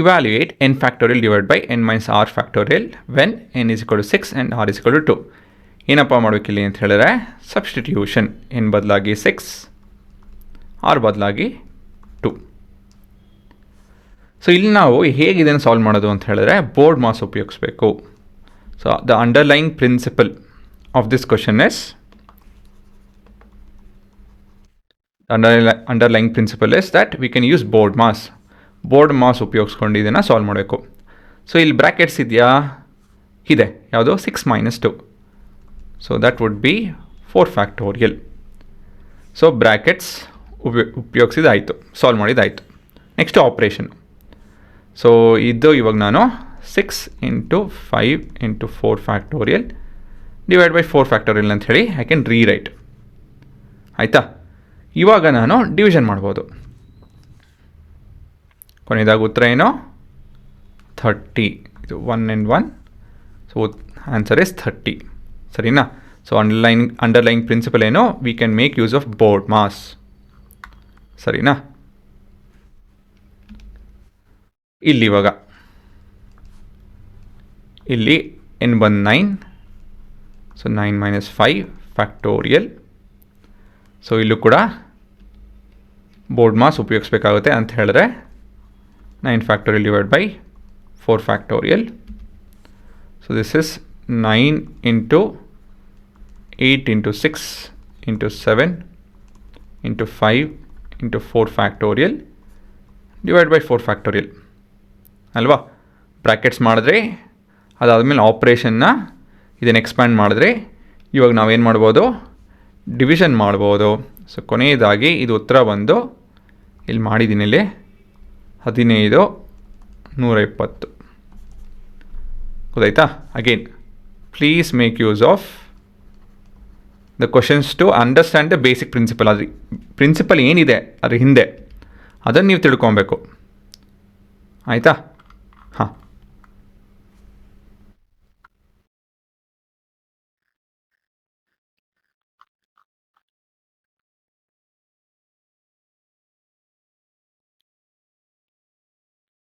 evaluate n factorial divided by n minus r factorial when n is equal to 6 and r is equal to 2. ಏನಪ್ಪ ಮಾಡಬೇಕಿಲ್ಲಿ ಅಂತ ಹೇಳಿದ್ರೆ substitution, n ಬದಲಾಗಿ 6, r ಬದಲಾಗಿ 2. So ಇಲ್ಲಿ ನಾವು ಹೇಗೆ ಇದನ್ನು ಸಾಲ್ವ್ ಮಾಡೋದು ಅಂತ ಹೇಳಿದ್ರೆ ಬೋರ್ಡ್ ಮಾಸ್ ಉಪಯೋಗಿಸಬೇಕು. So the underlying principle of this question is underlying principle is that we can use board mass ಉಪಯೋಗಿಸ್ಕೊಂಡು ಇದನ್ನು ಸಾಲ್ವ್ ಮಾಡಬೇಕು. ಸೊ ಇಲ್ಲಿ ಬ್ರ್ಯಾಕೆಟ್ಸ್ ಇದೆಯಾ? ಇದೆ. ಯಾವುದು? 6 minus 2. So that would be 4 factorial. So brackets ಉಪಯೋಗಿಸಿದಾಯಿತು, ಸಾಲ್ವ್ ಮಾಡಿದಾಯಿತು. Next operation. ಸೊ ಇದು ಇವಾಗ ನಾನು 6 into 5 into 4 factorial divide by 4 factorial ಅಂತ ಹೇಳಿ ಐ ಕ್ಯಾನ್ ರೀರೈಟ್. ಆಯಿತಾ? ಇವಾಗ ನಾನು ಡಿವಿಷನ್ ಮಾಡ್ಬೋದು. ಕೊನೆಯದಾಗಿ ಉತ್ತರ ಏನು? 30. ಇದು 1 and 1. So answer is 30. ಸರಿನಾ? ಸೊ ಅಂಡರ್ಲೈನ್ ಪ್ರಿನ್ಸಿಪಲ್ ಏನು? We can make use of BODMAS. ಸರಿನಾ? ಇಲ್ಲಿ ಇವಾಗ ಇಲ್ಲಿ n ಬಂದು 9. So 9 minus 5 factorial. ಸೊ ಇಲ್ಲೂ ಕೂಡ ಬೋರ್ಡ್ ಮಾಸ್ ಉಪಯೋಗಿಸ್ಬೇಕಾಗುತ್ತೆ ಅಂತ ಹೇಳಿದ್ರೆ 9 factorial divide by 4 factorial. So this is 9 into 8 into 6 into 7 into 5 into 4 factorial divide by 4 factorial ಅಲ್ವಾ? ಬ್ರ್ಯಾಕೆಟ್ಸ್ ಮಾಡಿದ್ರೆ ಅದಾದಮೇಲೆ ಆಪ್ರೇಷನ್ನ ಇದನ್ನು ಎಕ್ಸ್ಪ್ಯಾಂಡ್ ಮಾಡಿದ್ರೆ ಇವಾಗ ನಾವೇನು ಮಾಡ್ಬೋದು? ಡಿವಿಷನ್ ಮಾಡ್ಬೋದು. ಸೊ ಕೊನೆಯದಾಗಿ ಇದು ಉತ್ತರ ಬಂದು ಇಲ್ಲಿ ಮಾಡಿದ್ದೀನಿ, ಇಲ್ಲಿ 15 120. ಗೊತ್ತಾಯ್ತಾ? Again please make use of the questions to understand the basic principle. ಅದು ಪ್ರಿನ್ಸಿಪಲ್ ಏನಿದೆ ಅದ್ರ ಹಿಂದೆ ಅದನ್ನು ನೀವು ತಿಳ್ಕೊಬೇಕು. ಆಯಿತಾ?